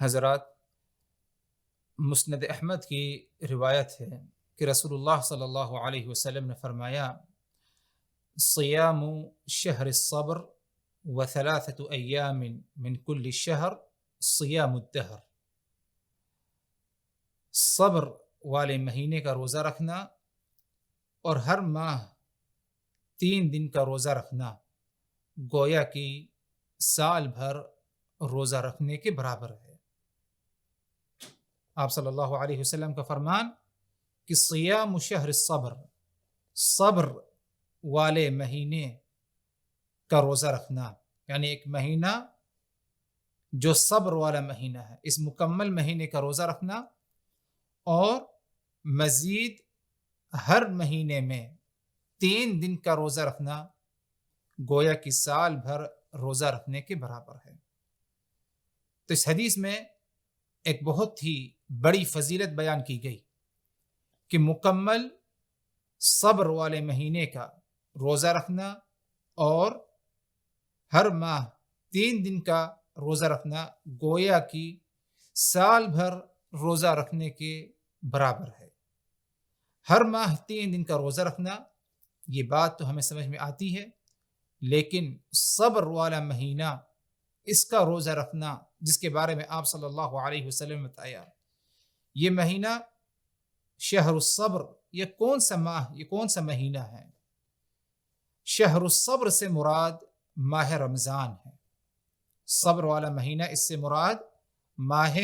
حضرات، مسند احمد کی روایت ہے کہ رسول اللہ صلی اللہ علیہ وسلم نے فرمایا: صیام شہر الصبر وثلاثة ایام من کل شہر صیام الدہر۔ صبر والے مہینے کا روزہ رکھنا اور ہر ماہ 3 دن کا روزہ رکھنا گویا کہ سال بھر روزہ رکھنے کے برابر ہے۔ آپ صلی اللہ علیہ وسلم کا فرمان کہ صیام شہر الصبر، صبر والے مہینے کا روزہ رکھنا، یعنی ایک مہینہ جو صبر والا مہینہ ہے، اس مکمل مہینے کا روزہ رکھنا اور مزید ہر مہینے میں 3 دن کا روزہ رکھنا گویا کہ سال بھر روزہ رکھنے کے برابر ہے۔ تو اس حدیث میں ایک بہت ہی بڑی فضیلت بیان کی گئی کہ مکمل صبر والے مہینے کا روزہ رکھنا اور ہر ماہ 3 دن کا روزہ رکھنا گویا کہ سال بھر روزہ رکھنے کے برابر ہے۔ ہر ماہ 3 دن کا روزہ رکھنا، یہ بات تو ہمیں سمجھ میں آتی ہے، لیکن صبر والا مہینہ، اس کا روزہ رکھنا جس کے بارے میں آپ صلی اللہ علیہ وسلم نے بتایا، یہ مہینہ شہر الصبر، یہ کون سا ماہ، یہ کون سا مہینہ ہے؟ شہر الصبر سے مراد ماہ رمضان ہے۔ صبر والا مہینہ، اس سے مراد ماہ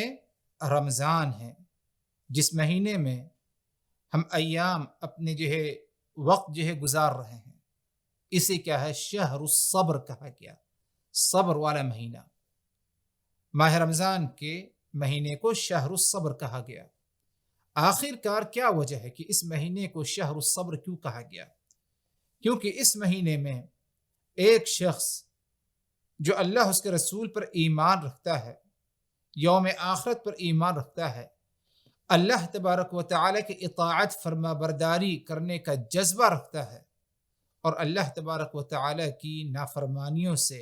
رمضان ہے، جس مہینے میں ہم ایام اپنے وقت گزار رہے ہیں، اسے کیا ہے؟ شہر الصبر کہا گیا، صبر والا مہینہ۔ ماہ رمضان کے مہینے کو شہر الصبر کہا گیا۔ آخر کار کیا وجہ ہے کہ اس مہینے کو شہر الصبر کیوں کہا گیا؟ کیونکہ اس مہینے میں ایک شخص جو اللہ اس کے رسول پر ایمان رکھتا ہے، یوم آخرت پر ایمان رکھتا ہے، اللہ تبارک و تعالیٰ کی اطاعت فرما برداری کرنے کا جذبہ رکھتا ہے اور اللہ تبارک و تعالیٰ کی نافرمانیوں سے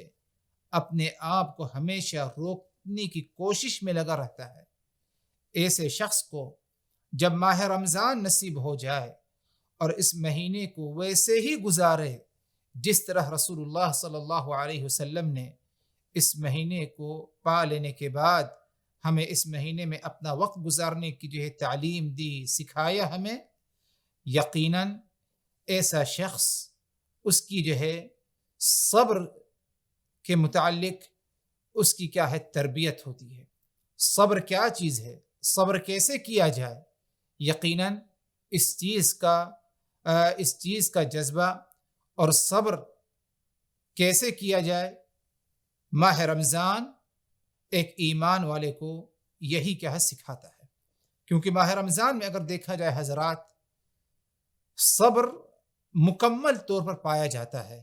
اپنے آپ کو ہمیشہ روکنے کی کوشش میں لگا رہتا ہے، ایسے شخص کو جب ماہ رمضان نصیب ہو جائے اور اس مہینے کو ویسے ہی گزارے جس طرح رسول اللہ صلی اللہ علیہ وسلم نے اس مہینے کو پا لینے کے بعد ہمیں اس مہینے میں اپنا وقت گزارنے کی تعلیم دی، سکھایا ہمیں، یقیناً ایسا شخص، اس کی صبر کے متعلق اس کی کیا ہے؟ تربیت ہوتی ہے۔ صبر کیا چیز ہے؟ صبر کیسے کیا جائے؟ یقیناً اس چیز کا جذبہ اور صبر کیسے کیا جائے، ماہ رمضان ایک ایمان والے کو یہی کیا ہے؟ سکھاتا ہے۔ کیونکہ ماہ رمضان میں اگر دیکھا جائے حضرات، صبر مکمل طور پر پایا جاتا ہے،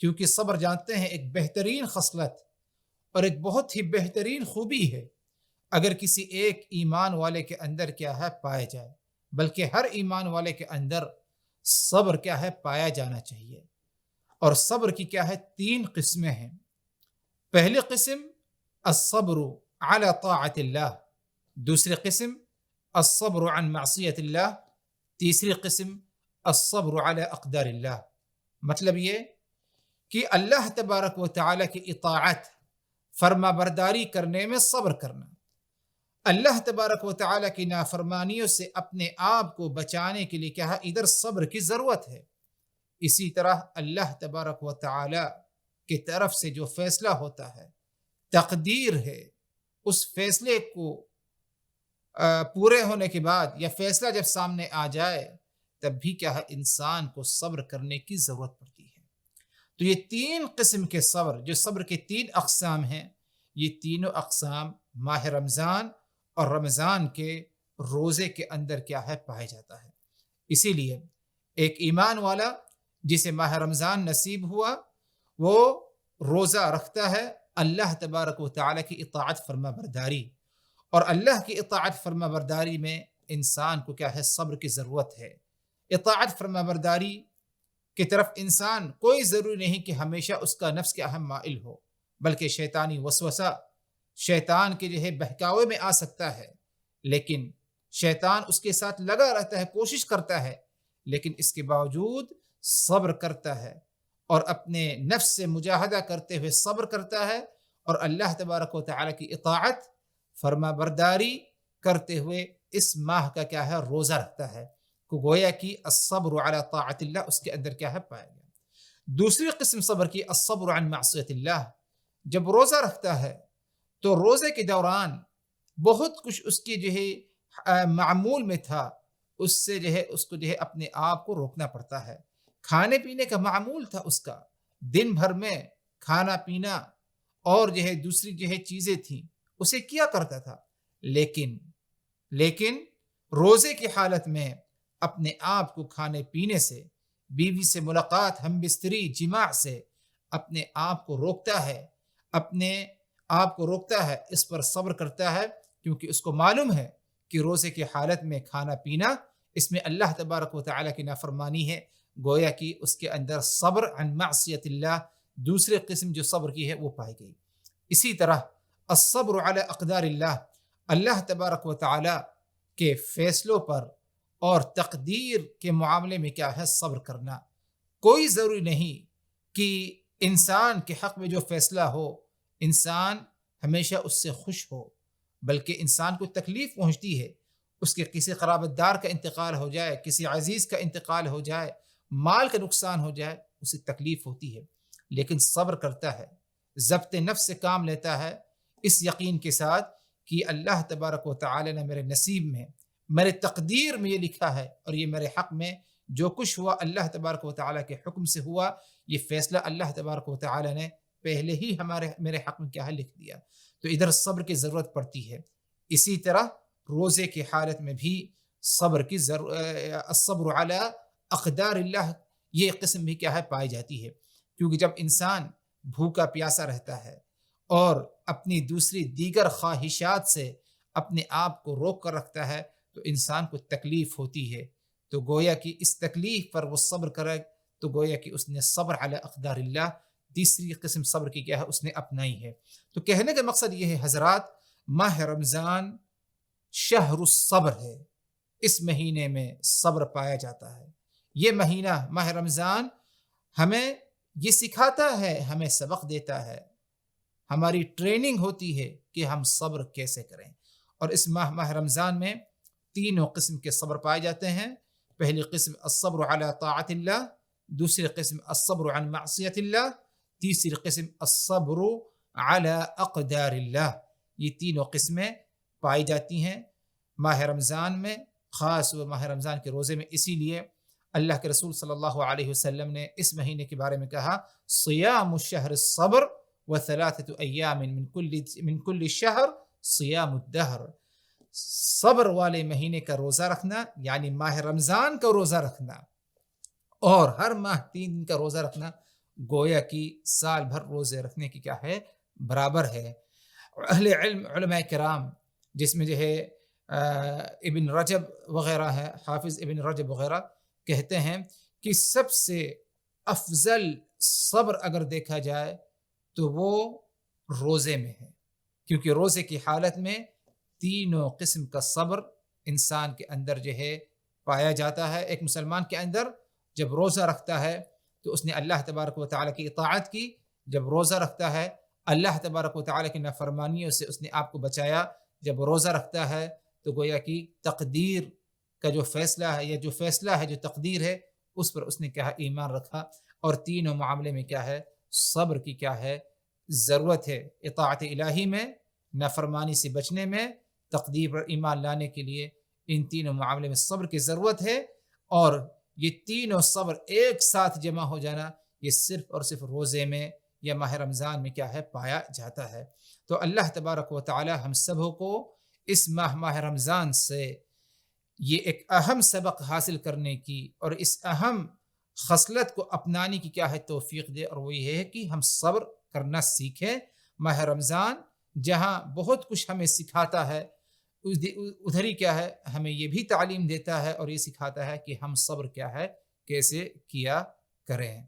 کیونکہ صبر جانتے ہیں ایک بہترین خصلت اور ایک بہت ہی بہترین خوبی ہے، اگر کسی ایک ایمان والے کے اندر کیا ہے؟ پایا جائے، بلکہ ہر ایمان والے کے اندر صبر کیا ہے؟ پایا جانا چاہیے۔ اور صبر کی کیا ہے؟ 3 قسمیں ہیں۔ پہلی قسم الصبر علی طاعت اللہ، دوسری قسم الصبر عن معصیت اللہ، تیسری قسم الصبر علی اقدار اللہ۔ مطلب یہ کہ اللہ تبارک و تعالیٰ کی اطاعت، فرما برداری کرنے میں صبر کرنا، اللہ تبارک و تعالیٰ کی نافرمانیوں سے اپنے آپ کو بچانے کے لیے کیا ہے؟ ادھر صبر کی ضرورت ہے۔ اسی طرح اللہ تبارک و تعالیٰ کی طرف سے جو فیصلہ ہوتا ہے، تقدیر ہے، اس فیصلے کو پورے ہونے کے بعد یا فیصلہ جب سامنے آ جائے تب بھی کیا ہے؟ انسان کو صبر کرنے کی ضرورت پڑتی ہے۔ تو یہ 3 قسم کے صبر، جو صبر کے 3 اقسام ہیں، یہ تینوں اقسام ماہ رمضان اور رمضان کے روزے کے اندر کیا ہے؟ پایا جاتا ہے۔ اسی لیے ایک ایمان والا جسے ماہ رمضان نصیب ہوا، وہ روزہ رکھتا ہے اللہ تبارک و تعالیٰ کی اطاعت فرما برداری، اور اللہ کی اطاعت فرما برداری میں انسان کو کیا ہے؟ صبر کی ضرورت ہے۔ اطاعت فرما برداری کی طرف انسان کوئی ضروری نہیں کہ ہمیشہ اس کا نفس کے اہم مائل ہو، بلکہ شیطانی وسوسہ شیطان کے جو ہے بہکاوے میں آ سکتا ہے، لیکن شیطان اس کے ساتھ لگا رہتا ہے، کوشش کرتا ہے، لیکن اس کے باوجود صبر کرتا ہے اور اپنے نفس سے مجاہدہ کرتے ہوئے صبر کرتا ہے، اور اللہ تبارک و تعالیٰ کی اطاعت، فرما برداری کرتے ہوئے اس ماہ کا کیا ہے روزہ رکھتا ہے، کو گویا کہ الصبر علی طاعت اللہ اس کے اندر کیا ہے پایا گیا۔ دوسری قسم صبر کی الصبر عن معصیت اللہ، جب روزہ رکھتا ہے تو روزے کے دوران بہت کچھ اس کی جو ہے معمول میں تھا، اس سے جو ہے اس کو جو ہے اپنے آپ کو روکنا پڑتا ہے۔ کھانے پینے کا معمول تھا اس کا، دن بھر میں کھانا پینا اور جو ہے دوسری جو ہے چیزیں تھیں اسے کیا کرتا تھا، لیکن روزے کی حالت میں اپنے آپ کو کھانے پینے سے، بیوی سے ملاقات، ہم بستری جماع سے اپنے آپ کو روکتا ہے، اپنے آپ کو روکتا ہے، اس پر صبر کرتا ہے، کیونکہ اس کو معلوم ہے کہ روزے کی حالت میں کھانا پینا اس میں اللہ تبارک و تعالیٰ کی نافرمانی ہے، گویا کہ اس کے اندر صبر عن معصیت اللہ دوسرے قسم جو صبر کی ہے وہ پائی گئی۔ اسی طرح الصبر علی اقدار اللہ، اللہ تبارک و تعالیٰ کے فیصلوں پر اور تقدیر کے معاملے میں کیا ہے صبر کرنا۔ کوئی ضروری نہیں کہ انسان کے حق میں جو فیصلہ ہو انسان ہمیشہ اس سے خوش ہو، بلکہ انسان کو تکلیف پہنچتی ہے، اس کے کسی قرابت دار کا انتقال ہو جائے، کسی عزیز کا انتقال ہو جائے، مال کا نقصان ہو جائے، اسے تکلیف ہوتی ہے، لیکن صبر کرتا ہے، ضبط نفس سے کام لیتا ہے، اس یقین کے ساتھ کہ اللہ تبارک و تعالی نے میرے نصیب میں، میرے تقدیر میں یہ لکھا ہے، اور یہ میرے حق میں جو کچھ ہوا اللہ تبارک و تعالی کے حکم سے ہوا، یہ فیصلہ اللہ تبارک و تعالی نے پہلے ہی میرے حق میں کیا ہے لکھ دیا، تو ادھر صبر کی ضرورت پڑتی ہے۔ اسی طرح روزے کی حالت میں بھی صبر کی الصبر علی اقدار اللہ یہ قسم بھی کیا ہے پائی جاتی ہے، کیونکہ جب انسان بھوکا پیاسا رہتا ہے اور اپنی دوسری دیگر خواہشات سے اپنے آپ کو روک کر رکھتا ہے تو انسان کو تکلیف ہوتی ہے، تو گویا کہ اس تکلیف پر وہ صبر کرے تو گویا کہ اس نے صبر علی اقدار اللہ تیسری قسم صبر کی کیا ہے اس نے اپنائی ہے۔ تو کہنے کا مقصد یہ ہے حضرات، ماہ رمضان شہر الصبر ہے، اس مہینے میں صبر پایا جاتا ہے۔ یہ مہینہ ماہ رمضان ہمیں یہ سکھاتا ہے، ہمیں سبق دیتا ہے، ہماری ٹریننگ ہوتی ہے کہ ہم صبر کیسے کریں۔ اور اس ماہ رمضان میں تینوں قسم کے صبر پائے جاتے ہیں۔ پہلی قسم الصبر علی طاعت اللہ، دوسری قسم الصبر عن معصیت اللہ، تیسری قسم الصبر علی اقدار اللہ۔ یہ تینوں قسمیں پائی جاتی ہیں ماہ رمضان میں، خاص وہ ماہ رمضان کے روزے میں۔ اسی لیے اللہ کے رسول صلی اللہ علیہ وسلم نے اس مہینے کے بارے میں کہا صیام الشہر الصبر وثلاثة ایام من کل شہر صیام الدہر، صبر والے مہینے کا روزہ رکھنا یعنی ماہ رمضان کا روزہ رکھنا، اور ہر ماہ 3 دن کا روزہ رکھنا گویا کہ سال بھر روزے رکھنے کی کیا ہے برابر ہے۔ اہل علم علماء کرام جس میں جو ہے ابن رجب وغیرہ ہے، حافظ ابن رجب وغیرہ کہتے ہیں کہ سب سے افضل صبر اگر دیکھا جائے تو وہ روزے میں ہے، کیونکہ روزے کی حالت میں تینوں قسم کا صبر انسان کے اندر جو ہے پایا جاتا ہے۔ ایک مسلمان کے اندر جب روزہ رکھتا ہے تو اس نے اللہ تبارک و تعالیٰ کی اطاعت کی، جب روزہ رکھتا ہے اللہ تبارک و تعالیٰ کی نافرمانیوں سے اس نے آپ کو بچایا، جب روزہ رکھتا ہے تو گویا کہ تقدیر کا جو فیصلہ ہے یا جو فیصلہ ہے جو تقدیر ہے اس پر اس نے کیا ایمان رکھا، اور تینوں معاملے میں کیا ہے صبر کی کیا ہے ضرورت ہے، اطاعت الہی میں، نافرمانی سے بچنے میں، تقدیر پر ایمان لانے کے لیے ان تینوں معاملے میں صبر کی ضرورت ہے۔ اور یہ تینوں صبر ایک ساتھ جمع ہو جانا یہ صرف اور صرف روزے میں یا ماہ رمضان میں کیا ہے پایا جاتا ہے۔ تو اللہ تبارک و تعالی ہم سبوں کو اس ماہ رمضان سے یہ ایک اہم سبق حاصل کرنے کی اور اس اہم خصلت کو اپنانے کی کیا ہے توفیق دے، اور وہ یہ ہے کہ ہم صبر کرنا سیکھیں۔ ماہ رمضان جہاں بہت کچھ ہمیں سکھاتا ہے ادھر ہی کیا ہے ہمیں یہ بھی تعلیم دیتا ہے اور یہ سکھاتا ہے کہ ہم صبر کیا ہے کیسے کیا کریں۔